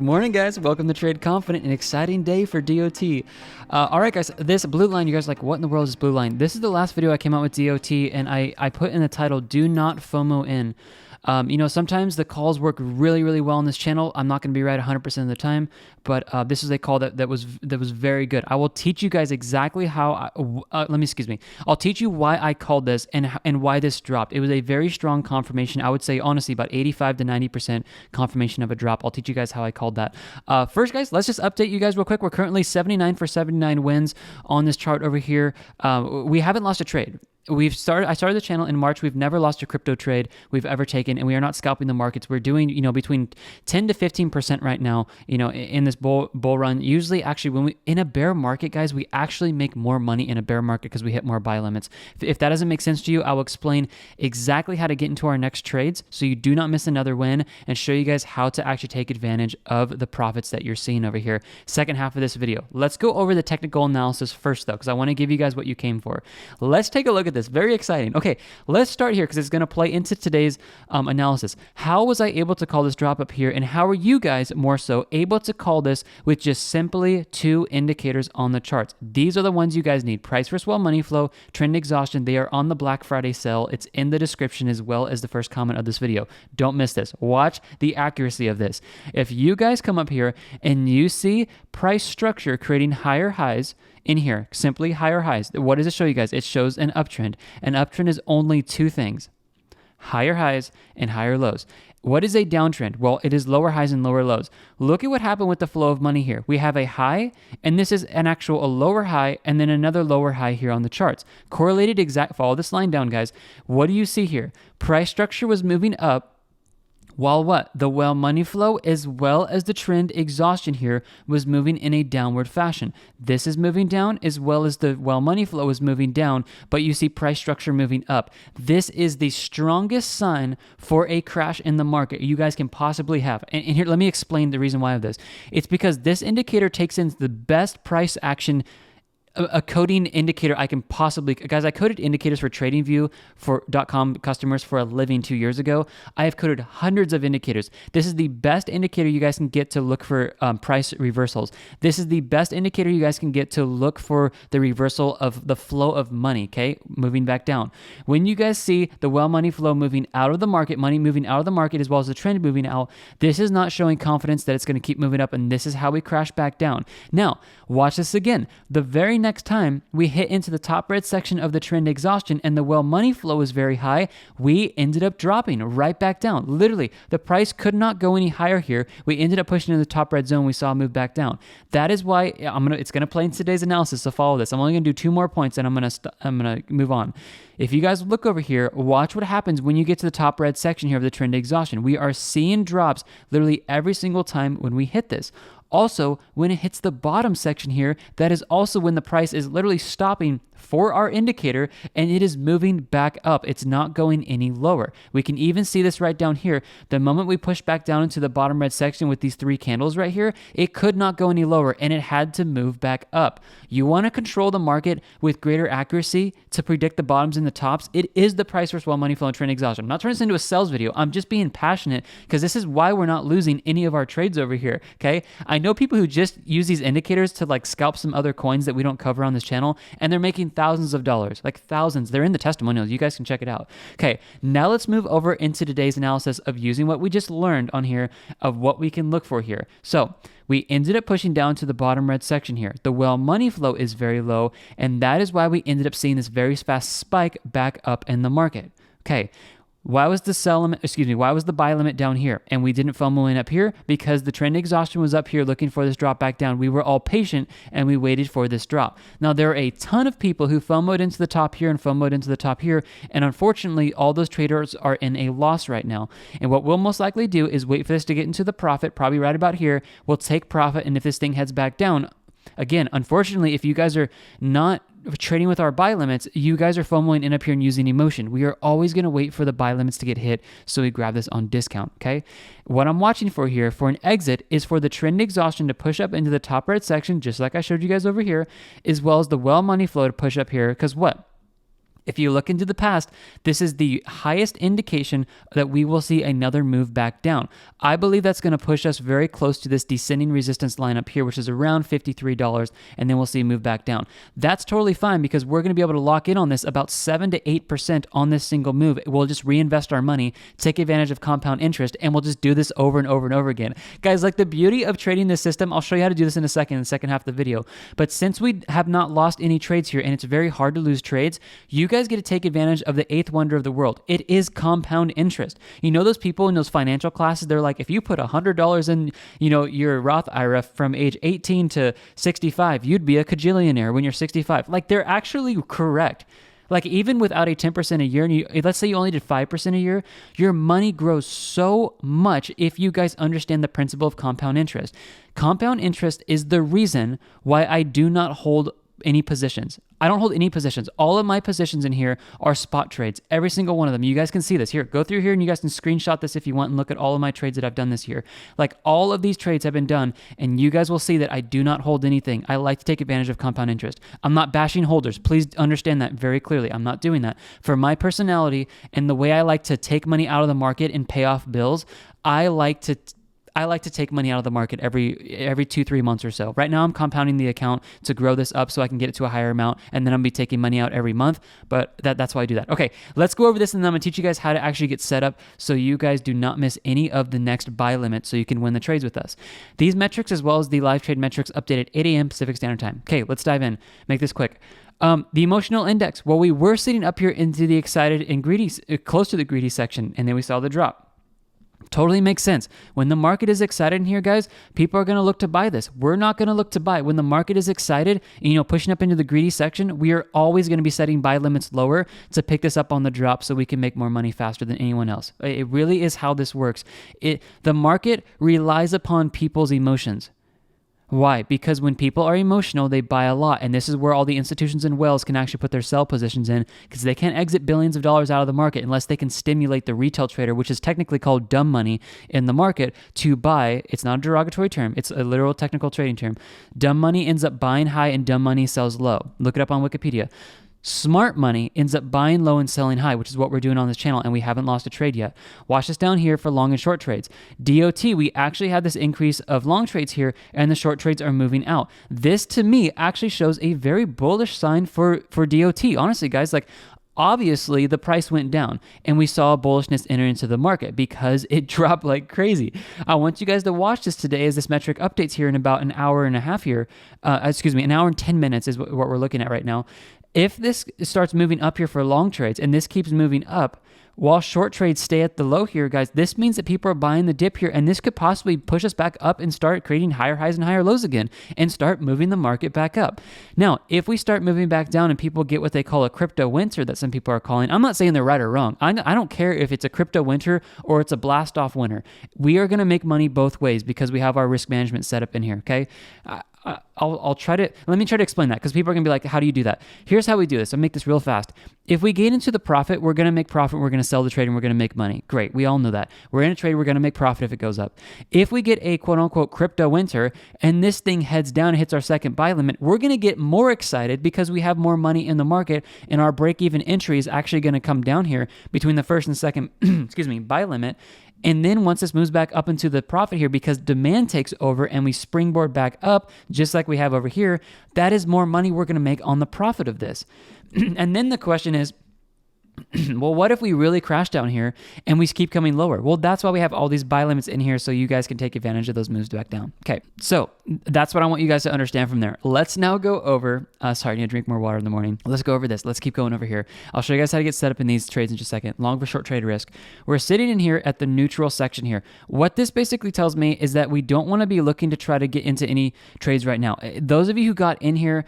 Morning, guys. Welcome to Trade Confident. An exciting day for DOT. All right, guys. This blue line, you guys are like, what in the world is blue line? This is the last video I came out with DOT, and I put in the title, "Do not FOMO in." Sometimes the calls work really, really well on this channel. I'm not going to be right 100% of the time, but this is a call that was very good. I will teach you guys exactly how. I'll teach you why I called this and why this dropped. It was a very strong confirmation. I would say honestly about 85 to 90% confirmation of a drop. I'll teach you guys how I called that. First, guys, let's just update you guys real quick. We're currently 79 for 79 wins on this chart over here. We haven't lost a trade. I started the channel in March. We've never lost a crypto trade we've ever taken, and we are not scalping the markets. We're doing, between 10 to 15% right now, in this bull run. Usually, actually, when we in a bear market, guys, we actually make more money in a bear market because we hit more buy limits. If that doesn't make sense to you, I will explain exactly how to get into our next trades so you do not miss another win, and show you guys how to actually take advantage of the profits that you're seeing over here. Second half of this video. Let's go over the technical analysis first, though, because I want to give you guys what you came for. Let's take a look at this. Very exciting. Okay, let's start here because it's going to play into today's analysis. How was I able to call this drop up here, and how are you guys more so able to call this with just simply two indicators on the charts? These are the ones you guys need. Price versus money flow, trend exhaustion. They are on the Black Friday sale. It's in the description as well as the first comment of this video. Don't miss this. Watch the accuracy of this. If you guys come up here and you see price structure creating higher highs, in here, simply higher highs. What does it show you guys? It shows an uptrend. An uptrend is only two things: higher highs and higher lows. What is a downtrend? Well, it is lower highs and lower lows. Look at what happened with the flow of money here. We have a high, and this is a lower high, and then another lower high here on the charts. Correlated exact, follow this line down, guys. What do you see here? Price structure was moving up, while what? The money flow as well as the trend exhaustion here was moving in a downward fashion. This is moving down as well as the money flow is moving down, but you see price structure moving up. This is the strongest sign for a crash in the market you guys can possibly have. And here, let me explain the reason why of this. It's because this indicator takes in the best price action, a coding indicator I can possibly, guys, I coded indicators for TradingView for .com customers for a living 2 years ago. I have coded hundreds of indicators. This is the best indicator you guys can get to look for price reversals. This is the best indicator you guys can get to look for the reversal of the flow of money, okay? Moving back down. When you guys see the money flow moving out of the market, money moving out of the market as well as the trend moving out, this is not showing confidence that it's going to keep moving up, and this is how we crash back down. Now, watch this again. The very next time we hit into the top red section of the trend exhaustion and the money flow is very high, we ended up dropping right back down. Literally, the price could not go any higher here. We ended up pushing in the top red zone. We saw it move back down. That is why it's gonna play in today's analysis. So follow this. I'm only gonna do two more points and I'm gonna move on. If you guys look over here, watch what happens when you get to the top red section here of the trend exhaustion. We are seeing drops literally every single time when we hit this. Also, when it hits the bottom section here, that is also when the price is literally stopping for our indicator and it is moving back up. It's not going any lower. We can even see this right down here. The moment we push back down into the bottom red section with these three candles right here, it could not go any lower and it had to move back up. You want to control the market with greater accuracy to predict the bottoms and the tops. It is the price versus money flow and trend exhaustion. I'm not turning this into a sales video. I'm just being passionate because this is why we're not losing any of our trades over here, okay? I know people who just use these indicators to like scalp some other coins that we don't cover on this channel, and they're making thousands of dollars, like thousands. They're in the testimonials. You guys can check it out. Okay, now let's move over into today's analysis of using what we just learned on here of what we can look for here. So we ended up pushing down to the bottom red section here. The money flow is very low, and that is why we ended up seeing this very fast spike back up in the market. Okay. Why was the buy limit down here and we didn't FOMO in up here? Because the trend exhaustion was up here looking for this drop back down. We were all patient and we waited for this drop. Now, there are a ton of people who FOMO'd into the top here and FOMO'd into the top here, and unfortunately, all those traders are in a loss right now. And what we'll most likely do is wait for this to get into the profit, probably right about here. We'll take profit, and if this thing heads back down, again, unfortunately, if you guys are not trading with our buy limits, you guys are FOMOing in up here and using emotion. We are always going to wait for the buy limits to get hit, so we grab this on discount, okay? What I'm watching for here for an exit is for the trend exhaustion to push up into the top red section, just like I showed you guys over here, as well as the money flow to push up here, because what? If you look into the past, this is the highest indication that we will see another move back down. I believe that's going to push us very close to this descending resistance line up here, which is around $53, and then we'll see a move back down. That's totally fine because we're going to be able to lock in on this about 7 to 8% on this single move. We'll just reinvest our money, take advantage of compound interest, and we'll just do this over and over and over again. Guys, like the beauty of trading this system, I'll show you how to do this in the second half of the video. But since we have not lost any trades here, and it's very hard to lose trades, you guys get to take advantage of the eighth wonder of the world. It is compound interest. You know those people in those financial classes, they're like, if you put $100 in, your Roth IRA from age 18 to 65, you'd be a cajillionaire when you're 65. Like, they're actually correct. Like, even without a 10% a year, and let's say you only did 5% a year, your money grows so much if you guys understand the principle of compound interest. Compound interest is the reason why I do not hold any positions. I don't hold any positions. All of my positions in here are spot trades. Every single one of them. You guys can see this. Here, go through here and you guys can screenshot this if you want and look at all of my trades that I've done this year. Like, all of these trades have been done, and you guys will see that I do not hold anything. I like to take advantage of compound interest. I'm not bashing holders. Please understand that very clearly. I'm not doing that. For my personality and the way I like to take money out of the market and pay off bills, I like to take money out of the market every 2-3 months or so. Right now, I'm compounding the account to grow this up so I can get it to a higher amount, and then I'm going to be taking money out every month, but that's why I do that. Okay, let's go over this, and then I'm going to teach you guys how to actually get set up so you guys do not miss any of the next buy limit so you can win the trades with us. These metrics, as well as the live trade metrics, update at 8 a.m. Pacific Standard Time. Okay, let's dive in. Make this quick. The emotional index. Well, we were sitting up here into the excited and greedy, close to the greedy section, and then we saw the drop. Totally makes sense. When the market is excited in here, guys, people are going to look to buy this. We're not going to look to buy. When the market is excited, pushing up into the greedy section, we are always going to be setting buy limits lower to pick this up on the drop so we can make more money faster than anyone else. It really is how this works. The market relies upon people's emotions. Why? Because when people are emotional, they buy a lot. And this is where all the institutions and whales can actually put their sell positions in, because they can't exit billions of dollars out of the market unless they can stimulate the retail trader, which is technically called dumb money in the market, to buy. It's not a derogatory term. It's a literal technical trading term. Dumb money ends up buying high and dumb money sells low. Look it up on Wikipedia. Smart money ends up buying low and selling high, which is what we're doing on this channel, and we haven't lost a trade yet. Watch this down here for long and short trades. DOT, we actually had this increase of long trades here, and the short trades are moving out. This, to me, actually shows a very bullish sign for DOT. Honestly, guys, obviously, the price went down, and we saw bullishness enter into the market because it dropped like crazy. I want you guys to watch this today as this metric updates here in about an hour and a half here. An hour and 10 minutes is what we're looking at right now. If this starts moving up here for long trades, and this keeps moving up, while short trades stay at the low here, guys, this means that people are buying the dip here, and this could possibly push us back up and start creating higher highs and higher lows again and start moving the market back up. Now, if we start moving back down and people get what they call a crypto winter that some people are calling, I'm not saying they're right or wrong. I don't care if it's a crypto winter or it's a blast off winter. We are going to make money both ways because we have our risk management set up in here, okay? Let me try to explain that, because people are going to be like, how do you do that? Here's how we do this. I'll make this real fast. If we get into the profit, we're going to make profit, we're going to sell the trade, and we're going to make money. Great. We all know that. We're in a trade, we're going to make profit if it goes up. If we get a quote unquote crypto winter and this thing heads down and hits our second buy limit, we're going to get more excited because we have more money in the market, and our break-even entry is actually going to come down here between the first and second buy limit. And then once this moves back up into the profit here, because demand takes over and we springboard back up, just like we have over here, that is more money we're going to make on the profit of this. And then the question is, well, what if we really crash down here and we keep coming lower? Well, that's why we have all these buy limits in here so you guys can take advantage of those moves back down. Okay, so that's what I want you guys to understand from there. Let's now go over, sorry, I need to drink more water in the morning. Let's go over this. Let's keep going over here. I'll show you guys how to get set up in these trades in just a second. Long for short trade risk. We're sitting in here at the neutral section here. What this basically tells me is that we don't want to be looking to try to get into any trades right now. Those of you who got in here,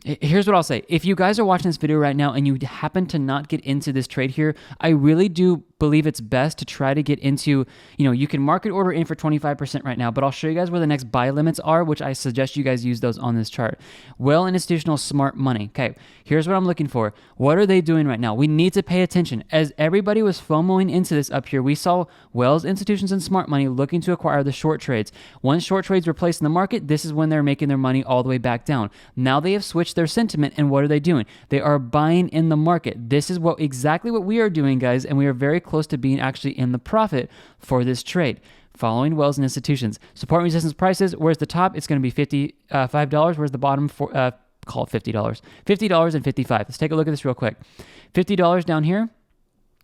here's what I'll say. If you guys are watching this video right now and you happen to not get into this trade here, I really do believe it's best to try to get into, you can market order in for 25% right now, but I'll show you guys where the next buy limits are, which I suggest you guys use those on this chart. Well, and institutional smart money. Okay, here's what I'm looking for. What are they doing right now? We need to pay attention. As everybody was FOMOing into this up here, we saw Wells, institutions, and smart money looking to acquire the short trades. Once short trades were placed in the market, this is when they're making their money all the way back down. Now they they have switched their sentiment. And what are they doing? They are buying in the market. This is exactly what we are doing, guys, and we are very close to being actually in the profit for this trade. Following wells and institutions. Support and resistance prices, where's the top? It's going to be $55. Where's the bottom? Call it $50. $50 and $55. Let's take a look at this real quick. $50 down here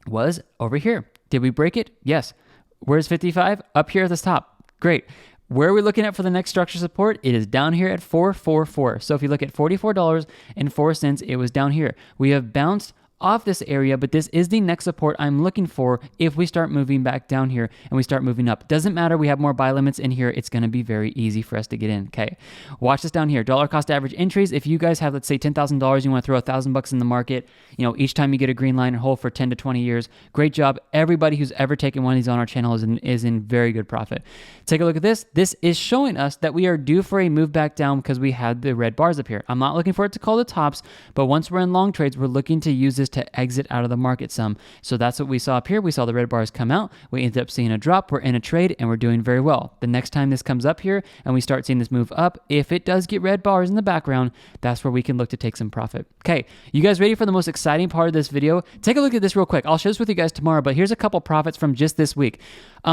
was over here. Did we break it? Yes. Where's 55? Up here at the top. Great. Where are we looking at for the next structure support? It is down here at 444. So if you look at $44.04, it was down here. We have bounced off this area, but this is the next support I'm looking for if we start moving back down here and we start moving up. Doesn't matter, we have more buy limits in here. It's going to be very easy for us to get in. Okay, watch this down here. Dollar cost average entries. If you guys have, let's say, $10,000, you want to throw $1,000 in the market, each time you get a green line and hold for 10 to 20 years, great job. Everybody who's ever taken one of these on our channel is in very good profit. Take a look at this. This is showing us that we are due for a move back down because we had the red bars up here. I'm not looking for it to call the tops, but once we're in long trades, we're looking to use this to exit out of the market some. So that's what we saw up here. We saw the red bars come out. We ended up seeing a drop. We're in a trade and we're doing very well. The next time this comes up here and we start seeing this move up, if it does get red bars in the background, that's where we can look to take some profit. Okay, you guys ready for the most exciting part of this video? Take a look at this real quick. I'll share this with you guys tomorrow, but here's a couple profits from just this week.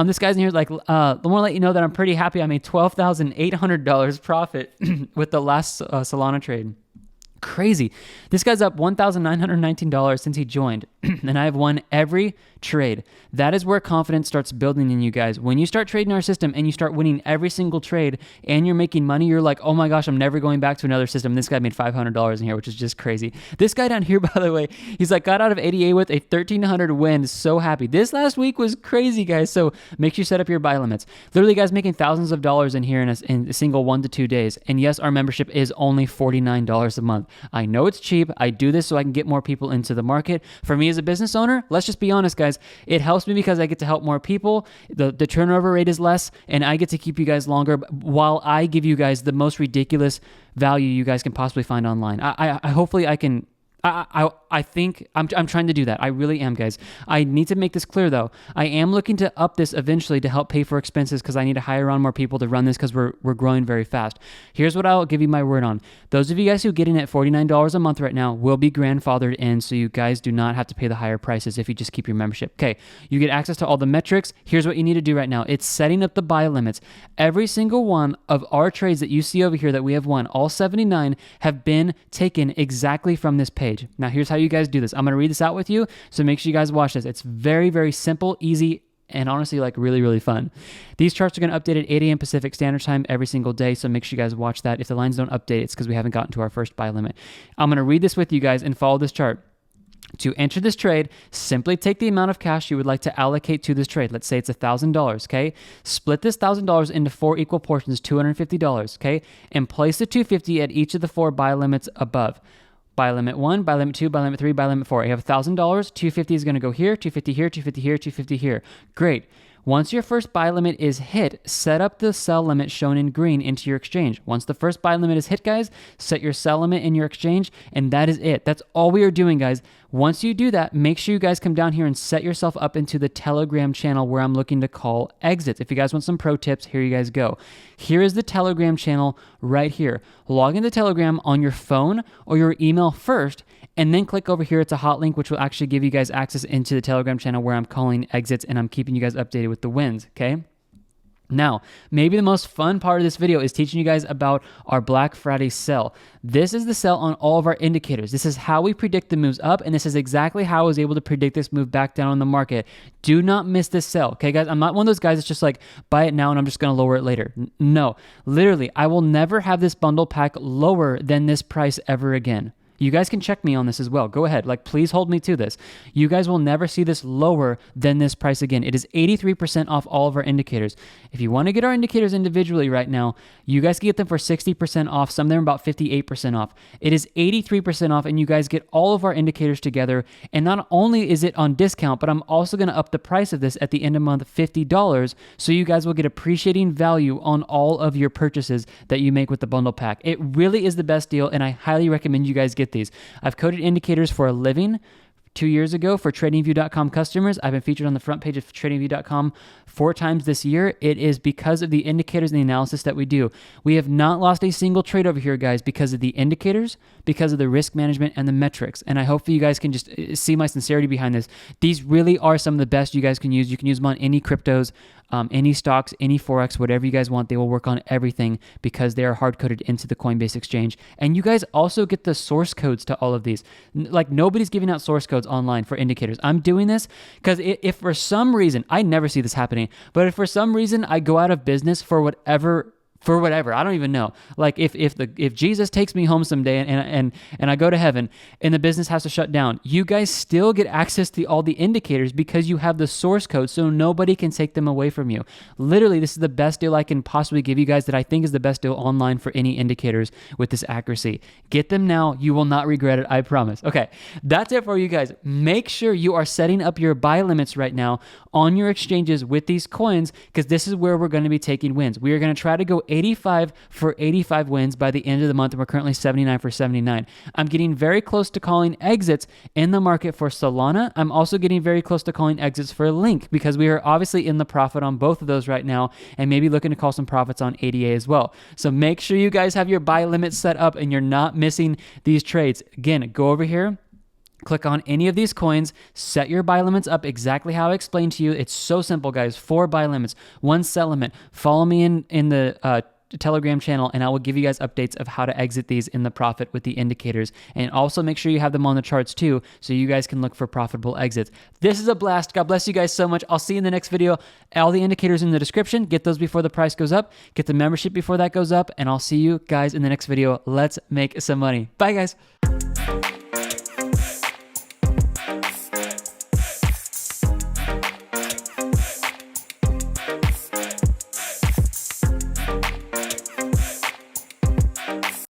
This guy's in here I want to let you know that I'm pretty happy. I made $12,800 profit with the last Solana trade. Crazy. This guy's up $1,919 since he joined, and I have won every trade. That is where confidence starts building in you guys. When you start trading our system and you start winning every single trade and you're making money, you're like, oh my gosh, I'm never going back to another system. This guy made $500 in here, which is just crazy. This guy down here, by the way, he's got out of ADA with a 1,300 win. So happy. This last week was crazy, guys. So make sure you set up your buy limits. Literally, guys, making thousands of dollars in here in a single 1 to 2 days. And yes, our membership is only $49 a month. I know it's cheap. I do this so I can get more people into the market. For me as a business owner, let's just be honest, guys, it helps me because I get to help more people. The turnover rate is less, and I get to keep you guys longer while I give you guys the most ridiculous value you guys can possibly find online. Hopefully I can. I think I'm trying to do that. I really am, guys. I need to make this clear, though. I am looking to up this eventually to help pay for expenses because I need to hire on more people to run this because we're growing very fast. Here's what I'll give you my word on. Those of you guys who get in at $49 a month right now will be grandfathered in, so you guys do not have to pay the higher prices if you just keep your membership. Okay, you get access to all the metrics. Here's what you need to do right now. It's setting up the buy limits. Every single one of our trades that you see over here that we have won, all 79, have been taken exactly from this page. Now, here's how you guys do this. I'm going to read this out with you, so make sure you guys watch this. It's very, very simple, easy, and honestly, really, really fun. These charts are going to update at 8 a.m. Pacific Standard Time every single day, so make sure you guys watch that. If the lines don't update, it's because we haven't gotten to our first buy limit. I'm going to read this with you guys and follow this chart. To enter this trade, simply take the amount of cash you would like to allocate to this trade. Let's say it's $1,000, okay? Split this $1,000 into 4 equal portions, $250, okay? And place the $250 at each of the 4 buy limits above. Buy limit 1, buy limit 2, buy limit 3, buy limit 4. You have $1,000, $250 is going to go here, $250 here, $250 here, $250 here. Great. Once your first buy limit is hit, set up the sell limit shown in green into your exchange. Once the first buy limit is hit, guys, set your sell limit in your exchange, and that is it. That's all we are doing, guys. Once you do that, make sure you guys come down here and set yourself up into the Telegram channel where I'm looking to call exits. If you guys want some pro tips, here you guys go. Here is the Telegram channel right here. Log into Telegram on your phone or your email first, and then click over here. It's a hot link, which will actually give you guys access into the Telegram channel where I'm calling exits and I'm keeping you guys updated with the wins, okay? Now, maybe the most fun part of this video is teaching you guys about our Black Friday sell. This is the sell on all of our indicators. This is how we predict the moves up, and this is exactly how I was able to predict this move back down on the market. Do not miss this sell, okay, guys? I'm not one of those guys that's just like, buy it now and I'm just going to lower it later. No, literally, I will never have this bundle pack lower than this price ever again. You guys can check me on this as well. Go ahead. Please hold me to this. You guys will never see this lower than this price again. It is 83% off all of our indicators. If you want to get our indicators individually right now, you guys can get them for 60% off. Some of them are about 58% off. It is 83% off, and you guys get all of our indicators together. And not only is it on discount, but I'm also going to up the price of this at the end of month, $50, so you guys will get appreciating value on all of your purchases that you make with the bundle pack. It really is the best deal, and I highly recommend you guys get these. I've coded indicators for a living 2 years ago for TradingView.com customers. I've been featured on the front page of TradingView.com 4 times this year. It is because of the indicators and the analysis that we do. We have not lost a single trade over here, guys, because of the indicators, because of the risk management and the metrics. And I hope that you guys can just see my sincerity behind this. These really are some of the best you guys can use. You can use them on any cryptos, any stocks, any Forex, whatever you guys want. They will work on everything because they are hard-coded into the Coinbase exchange. And you guys also get the source codes to all of these. Like, nobody's giving out source codes online for indicators. I'm doing this because if for some reason, I never see this happening, but if for some reason I go out of business for whatever, I don't even know. Like if Jesus takes me home someday and I go to heaven and the business has to shut down, you guys still get access to all the indicators because you have the source code, so nobody can take them away from you. Literally, this is the best deal I can possibly give you guys that I think is the best deal online for any indicators with this accuracy. Get them now. You will not regret it, I promise. Okay, that's it for you guys. Make sure you are setting up your buy limits right now on your exchanges with these coins, because this is where we're going to be taking wins. We are going to try to go 85 for 85 wins by the end of the month, and we're currently 79 for 79. I'm getting very close to calling exits in the market for Solana. I'm also getting very close to calling exits for Link, because we are obviously in the profit on both of those right now, and maybe looking to call some profits on ADA as well. So make sure you guys have your buy limits set up and you're not missing these trades. Again, go over here, click on any of these coins, set your buy limits up exactly how I explained to you. It's so simple, guys. 4 buy limits, 1 sell limit. Follow me in the Telegram channel, and I will give you guys updates of how to exit these in the profit with the indicators. And also make sure you have them on the charts too, so you guys can look for profitable exits. This is a blast. God bless you guys so much. I'll see you in the next video. All the indicators in the description. Get those before the price goes up. Get the membership before that goes up. And I'll see you guys in the next video. Let's make some money. Bye, guys.